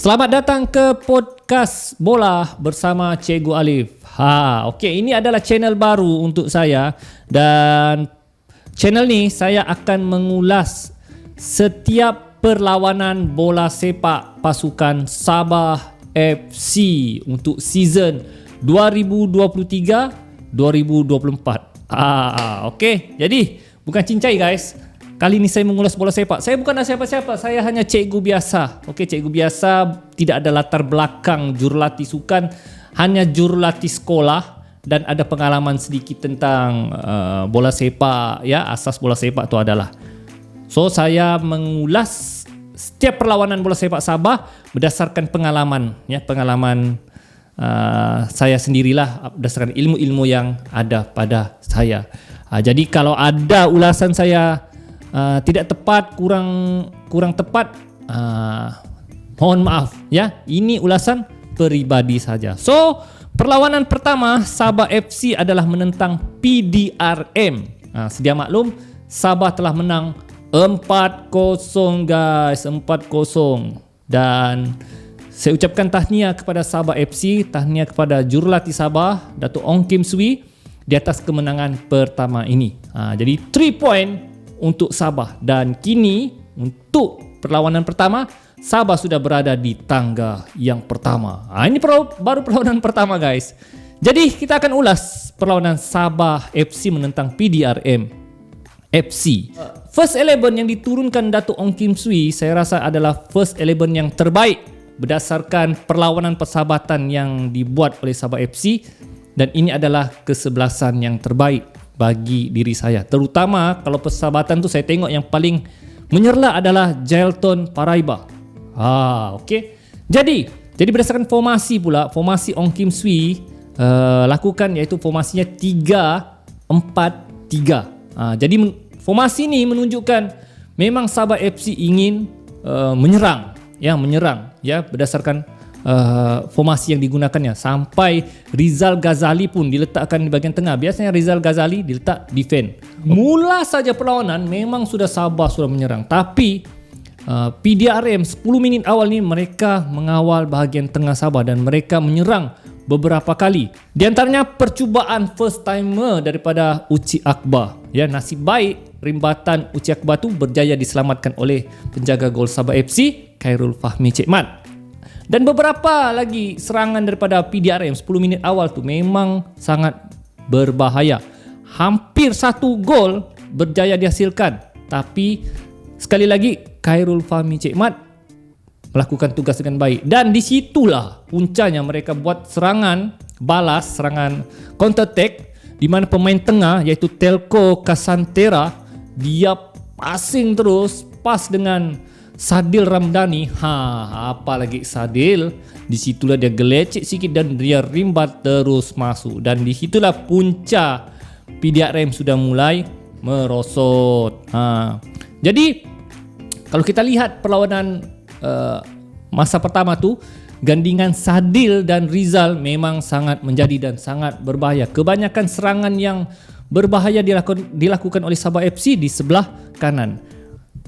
Selamat datang ke podcast bola bersama Cikgu Alif. Okey, ini adalah channel baru untuk saya dan channel ni saya akan mengulas setiap perlawanan bola sepak pasukan Sabah FC untuk season 2023-2024. Okey, jadi bukan cincai guys. Kali ini saya mengulas bola sepak. Saya bukanlah siapa-siapa, saya hanya cikgu biasa. Okey, cikgu biasa, tidak ada latar belakang jurulatih sukan, hanya jurulatih sekolah dan ada pengalaman sedikit tentang bola sepak, ya, asas bola sepak itu adalah. So, saya mengulas setiap perlawanan bola sepak Sabah berdasarkan pengalaman, ya, pengalaman saya sendirilah, berdasarkan ilmu-ilmu yang ada pada saya. Jadi kalau ada ulasan saya tidak tepat, kurang tepat, mohon maaf, ya. Ini ulasan peribadi saja. So, perlawanan pertama Sabah FC adalah menentang PDRM. Sedia maklum, Sabah telah menang 4-0 guys, 4-0. Dan saya ucapkan tahniah kepada Sabah FC, tahniah kepada jurulatih Sabah, Datuk Ong Kim Swee, di atas kemenangan pertama ini. Jadi 3 point untuk Sabah, dan kini untuk perlawanan pertama Sabah sudah berada di tangga yang pertama. Ini baru perlawanan pertama guys. Jadi kita akan ulas perlawanan Sabah FC menentang PDRM FC. First 11 yang diturunkan Datuk Ong Kim Swee saya rasa adalah first 11 yang terbaik berdasarkan perlawanan persahabatan yang dibuat oleh Sabah FC, dan ini adalah kesebelasan yang terbaik bagi diri saya. Terutama kalau persahabatan tu saya tengok yang paling menyerlah adalah Jailton Paraiba. Okey. Jadi berdasarkan formasi pula, formasi Ong Kim Swee lakukan, iaitu formasinya 3-4-3. Jadi formasi ini menunjukkan memang Sabah FC ingin menyerang, berdasarkan formasi yang digunakannya. Sampai Rizal Ghazali pun diletakkan di bahagian tengah. Biasanya Rizal Ghazali diletak defend. Mula saja perlawanan memang Sabah sudah menyerang, tapi PDRM 10 minit awal ni mereka mengawal bahagian tengah Sabah dan mereka menyerang beberapa kali. Di antaranya percubaan first timer daripada Uci Akbar. Ya, nasib baik rimbatan Uci Akbar tu berjaya diselamatkan oleh penjaga gol Sabah FC, Khairul Fahmi Cekmat. Dan beberapa lagi serangan daripada PDRM 10 minit awal tu memang sangat berbahaya. Hampir 1 gol berjaya dihasilkan. Tapi sekali lagi Khairul Fahmi Cekmat melakukan tugas dengan baik. Dan disitulah puncanya mereka buat serangan balas, serangan counter attack, di mana pemain tengah iaitu Telco Kasantera dia passing terus, pas dengan Sadil Ramdhani. Apa lagi Sadil? Disitulah dia gelecek sikit dan dia rimbat terus masuk. Dan disitulah punca PDRM sudah mulai merosot. Jadi kalau kita lihat perlawanan masa pertama tu, gandingan Sadil dan Rizal memang sangat menjadi dan sangat berbahaya. Kebanyakan serangan yang berbahaya dilakukan oleh Sabah FC di sebelah kanan.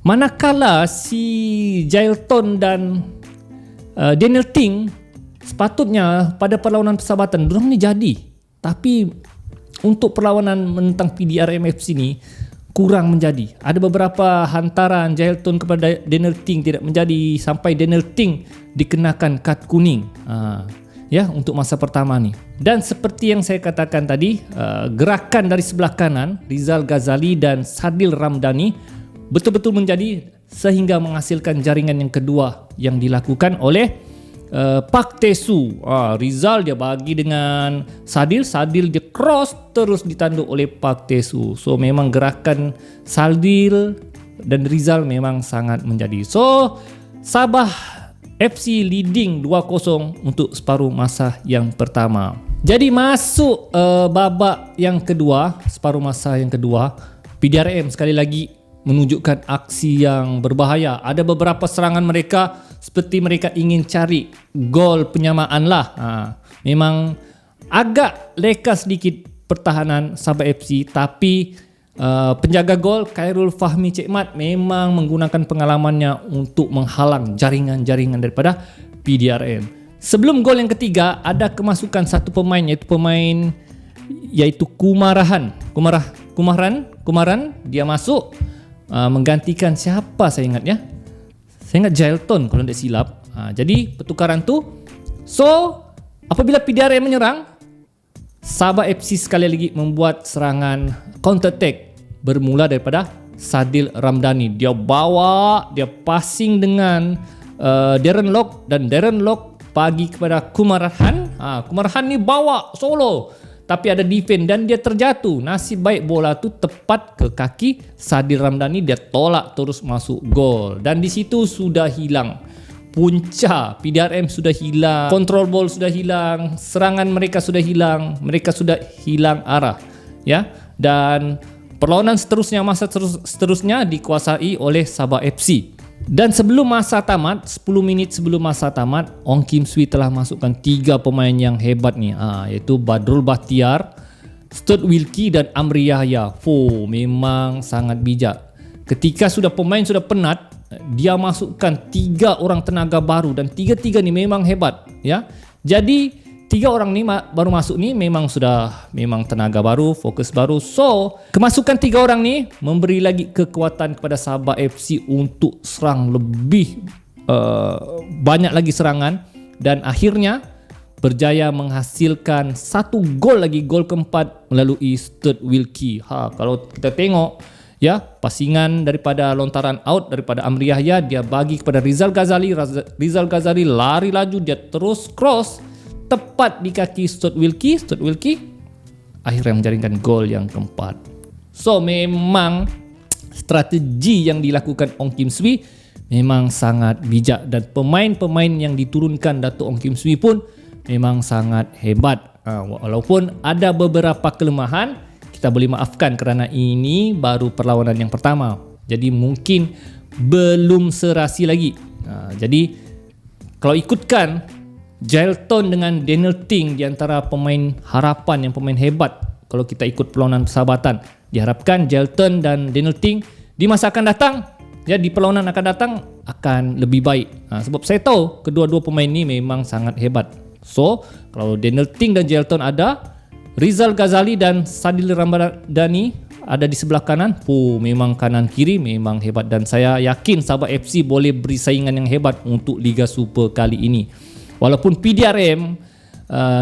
Manakala si Jailton dan Daniel Ting sepatutnya pada perlawanan persahabatan dorang ni jadi, tapi untuk perlawanan menentang PDRM FC ni kurang menjadi. Ada beberapa hantaran Jailton kepada Daniel Ting tidak menjadi, sampai Daniel Ting dikenakan kad kuning untuk masa pertama ni. Dan seperti yang saya katakan tadi, gerakan dari sebelah kanan Rizal Ghazali dan Sadil Ramdhani betul-betul menjadi sehingga menghasilkan jaringan yang kedua yang dilakukan oleh Pak Tesu. Rizal dia bagi dengan Sadil dia cross terus ditanduk oleh Pak Tesu. So memang gerakan Sadil dan Rizal memang sangat menjadi. So Sabah FC leading 2-0 untuk separuh masa yang pertama. Jadi masuk babak yang kedua, separuh masa yang kedua, PDRM sekali lagi menunjukkan aksi yang berbahaya. Ada beberapa serangan mereka seperti mereka ingin cari gol penyamaan lah. Memang agak leka sedikit pertahanan Sabah FC, tapi penjaga gol Khairul Fahmi Cekmat memang menggunakan pengalamannya untuk menghalang jaringan-jaringan daripada PDRM. Sebelum gol yang ketiga, ada kemasukan satu pemain iaitu Kumaran. Dia masuk menggantikan siapa saya ingat ya. Saya ingat Jailton kalau tidak silap. Jadi pertukaran tu. So apabila PDRM menyerang, Sabah FC sekali lagi membuat serangan counter attack bermula daripada Sadil Ramdhani. Dia passing dengan Darren Lock, dan Darren Lock bagi kepada Kumarahan. Kumarahan ni bawa solo tapi ada defend dan dia terjatuh. Nasib baik bola tu tepat ke kaki Sadil Ramdhani, dia tolak terus masuk gol. Dan di situ sudah hilang punca. PDRM sudah hilang, control ball sudah hilang, serangan mereka sudah hilang, mereka sudah hilang arah, ya. Dan perlawanan seterusnya dikuasai oleh Sabah FC. Dan sebelum masa tamat, 10 minit sebelum masa tamat, Ong Kim Swee telah masukkan 3 pemain yang hebat ni, iaitu Badrul Bahtiar, Stuart Wilkie dan Amri Yahya. Memang sangat bijak. Ketika pemain sudah penat, dia masukkan 3 orang tenaga baru dan 3-3 ni memang hebat, ya. Jadi 3 orang ni baru masuk ni memang tenaga baru, fokus baru. So kemasukan 3 orang ni memberi lagi kekuatan kepada Sabah FC untuk serang lebih banyak lagi serangan, dan akhirnya berjaya menghasilkan 1 gol lagi, gol keempat melalui Stuart Wilkie. Kalau kita tengok, ya, pasingan daripada lontaran out daripada Amri Yahya, dia bagi kepada Rizal Ghazali. Rizal Ghazali lari laju, dia terus cross tepat di kaki Stuart Wilkie. Stuart Wilkie akhirnya menjaringkan gol yang keempat. So memang strategi yang dilakukan Ong Kim Swee memang sangat bijak, dan pemain-pemain yang diturunkan Dato' Ong Kim Swee pun memang sangat hebat. Walaupun ada beberapa kelemahan, kita boleh maafkan kerana ini baru perlawanan yang pertama. Jadi mungkin belum serasi lagi. Jadi kalau ikutkan Jailton dengan Daniel Ting di antara pemain harapan yang pemain hebat, kalau kita ikut perlawanan persahabatan, diharapkan Jailton dan Daniel Ting di masa akan datang, ya, di perlawanan akan datang akan lebih baik. Sebab saya tahu kedua-dua pemain ini memang sangat hebat. So kalau Daniel Ting dan Jailton ada, Rizal Ghazali dan Sadil Ramdhani ada di sebelah kanan. Memang kanan kiri memang hebat, dan saya yakin Sabah FC boleh beri saingan yang hebat untuk Liga Super kali ini. Walaupun PDRM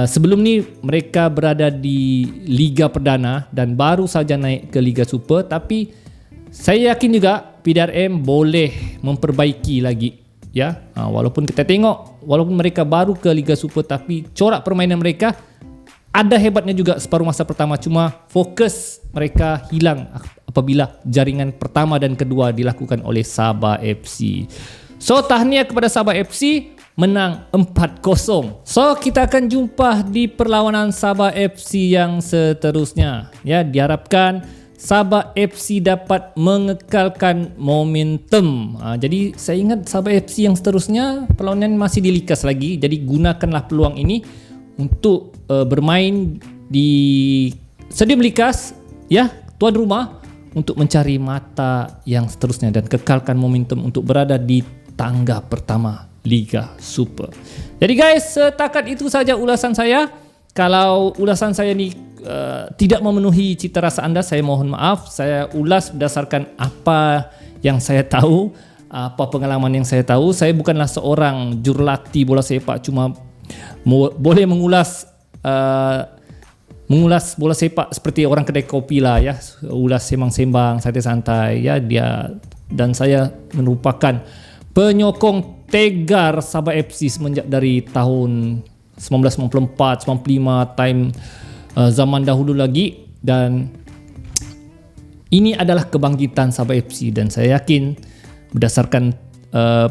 sebelum ni mereka berada di Liga Perdana dan baru saja naik ke Liga Super, tapi saya yakin juga PDRM boleh memperbaiki lagi, ya. Walaupun kita tengok, walaupun mereka baru ke Liga Super, tapi corak permainan mereka ada hebatnya juga separuh masa pertama, cuma fokus mereka hilang apabila jaringan pertama dan kedua dilakukan oleh Sabah FC. So tahniah kepada Sabah FC, menang 4-0. So kita akan jumpa di perlawanan Sabah FC yang seterusnya. Ya, diharapkan Sabah FC dapat mengekalkan momentum. Jadi saya ingat Sabah FC yang seterusnya perlawanan masih dilikas lagi. Jadi gunakanlah peluang ini untuk bermain di Stadium Likas, ya, tuan rumah, untuk mencari mata yang seterusnya dan kekalkan momentum untuk berada di tangga pertama Liga Super. Jadi guys, setakat itu saja ulasan saya. Kalau ulasan saya ni tidak memenuhi cita rasa anda, saya mohon maaf. Saya ulas berdasarkan apa yang saya tahu, apa pengalaman yang saya tahu. Saya bukanlah seorang jurulatih bola sepak, cuma boleh mengulas bola sepak seperti orang kedai kopi lah, ya, ulas sembang-sembang santai-santai, ya. Dia dan saya merupakan penyokong tegar Sabah FC semenjak dari tahun 1994, 95, time zaman dahulu lagi, dan ini adalah kebangkitan Sabah FC, dan saya yakin berdasarkan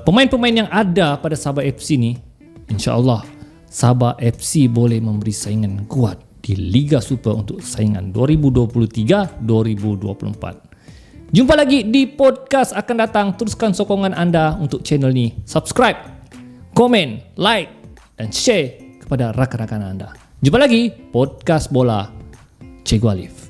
pemain-pemain yang ada pada Sabah FC ni, insya-Allah Sabah FC boleh memberi saingan kuat di Liga Super untuk saingan 2023-2024. Jumpa lagi di podcast akan datang. Teruskan sokongan anda untuk channel ni. Subscribe, komen, like dan share kepada rakan-rakan anda. Jumpa lagi podcast bola Cikgu Alif.